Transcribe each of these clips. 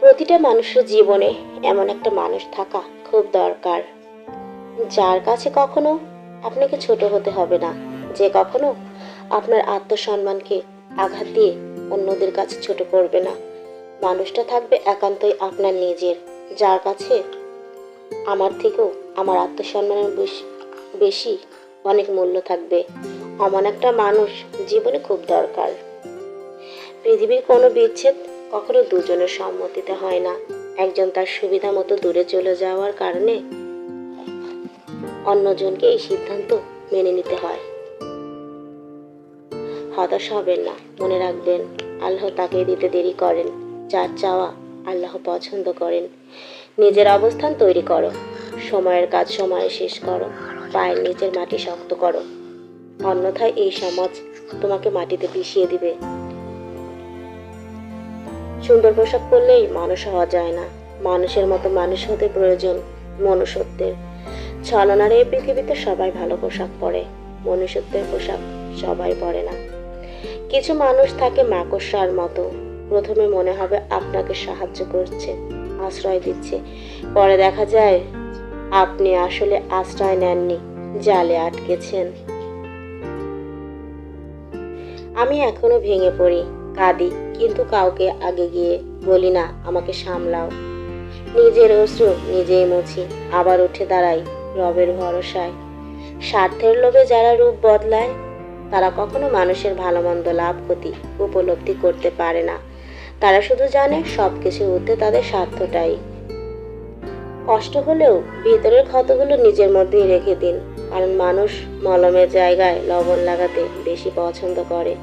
প্রতিটা মানুষের জীবনে এমন একটা মানুষ থাকা খুব দরকার, যার কাছে কখনো আপনাকে ছোট হতে হবে না, যে কখনো আপনার আত্মসম্মানকে আঘাত দিয়ে অন্যদের কাছে ছোট করবে না। মানুষটা থাকবে একান্তই আপনার নিজের, যার কাছে আমার থেকেও আমার আত্মসম্মানের বেশি অনেক মূল্য থাকবে। এমন একটা মানুষ জীবনে খুব দরকার। পৃথিবীর কোনো বিচ্ছেদ কখনো দুজনের সম্মতিতে হয় না। একজন তার সুবিধা মতো দূরে চলে যাওয়ার কারণে অন্যজনকে এই সিদ্ধান্ত মেনে নিতে হয়। হতাশ হবেন না, মনে রাখবেন আল্লাহ তাকে দিতে দেরি করেন যার চাওয়া আল্লাহ পছন্দ করেন। নিজের অবস্থান তৈরি করো, সময়ের কাজ সময়ে শেষ করো, পায়ের নিচের মাটি শক্ত করো, অন্যথায় এই সমাজ তোমাকে মাটিতে পিষিয়ে দিবে। সুন্দর পোশাক পরলেই মানুষ হওয়া যায় না, মানুষের মতো মানুষ হতে প্রয়োজন মনুষ্যত্বের। ছলনার এই পৃথিবীতে সবাই ভালো পোশাক পরে, মনুষ্যত্বের পোশাক সবাই পরে না। কিছু মানুষ থাকে মাকড়সার মতো, প্রথমে মনে হবে আপনাকে সাহায্য করছে, আশ্রয় দিচ্ছে, পরে দেখা যায় আপনি আসলে আশ্রয় নেননি, জালে আটকেছেন। আমি এখনো ভেঙে পড়ি, কাঁদি, কিন্তু কাউকে আগে গিয়ে বলি না আমাকে সামলাও। নিজের অশ্রু নিজেই মুছি, আবার উঠে দাঁড়াই রবের ভরসায়। স্বার্থের লোভে যারা রূপ বদলায় তারা কখনো মানুষের ভালো মন্দ লাভ ক্ষতি উপলব্ধি করতে পারে না। তারা শুধু জানে সবকিছু ঊর্ধ্বে তাদের স্বার্থটাই। কষ্ট হলেও ভিতরের ক্ষতগুলো নিজের মধ্যেই রেখে দিন, কারণ মানুষ মলমের জায়গায় লবণ লাগাতে বেশি পছন্দ করে।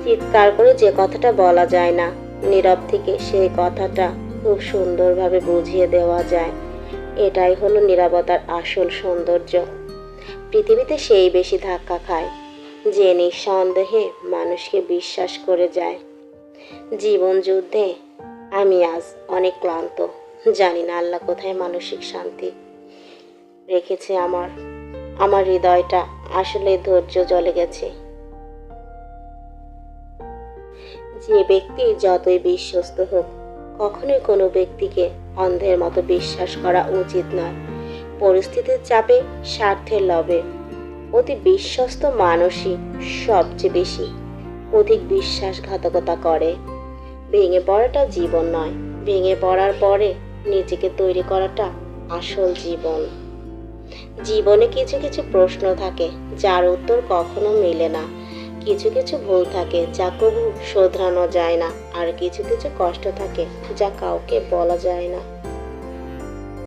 চিৎকার করে যে কথাটা বলা যায় না, নীরব থেকে সেই কথাটা খুব সুন্দরভাবে বুঝিয়ে দেওয়া যায়। এটাই হলো নীরবতার আসল সৌন্দর্য। পৃথিবীতে সেই বেশি ধাক্কা খায় যে নিঃসন্দেহে মানুষকে বিশ্বাস করে যায়। জীবন যুদ্ধে আমি আজ অনেক ক্লান্ত, জানি না আল্লাহ কোথায় মানসিক শান্তি রেখেছে। আমার হৃদয়টা আসলে ধৈর্য জ্বলে গেছে। যে ব্যক্তি যতই বিশ্বস্ত হোক, কখনোই কোনো ব্যক্তিকে অন্ধের মতো বিশ্বাস করা উচিত নয়। পরিস্থিতির চাপে, স্বার্থের লোভে অতি বিশ্বস্ত মানুষই সবচেয়ে বেশি অধিক বিশ্বাসঘাতকতা করে। ভেঙে পড়াটা জীবন নয়, ভেঙে পড়ার পরে নিজেকে তৈরি করাটা আসল জীবন। জীবনে কিছু কিছু প্রশ্ন থাকে যার উত্তর কখনো মেলে না, কিছু কিছু ভুল থাকে যা কবু শোধরানো যায় না, আর কিছু কিছু কষ্ট থাকে যা কাউকে বলা যায় না।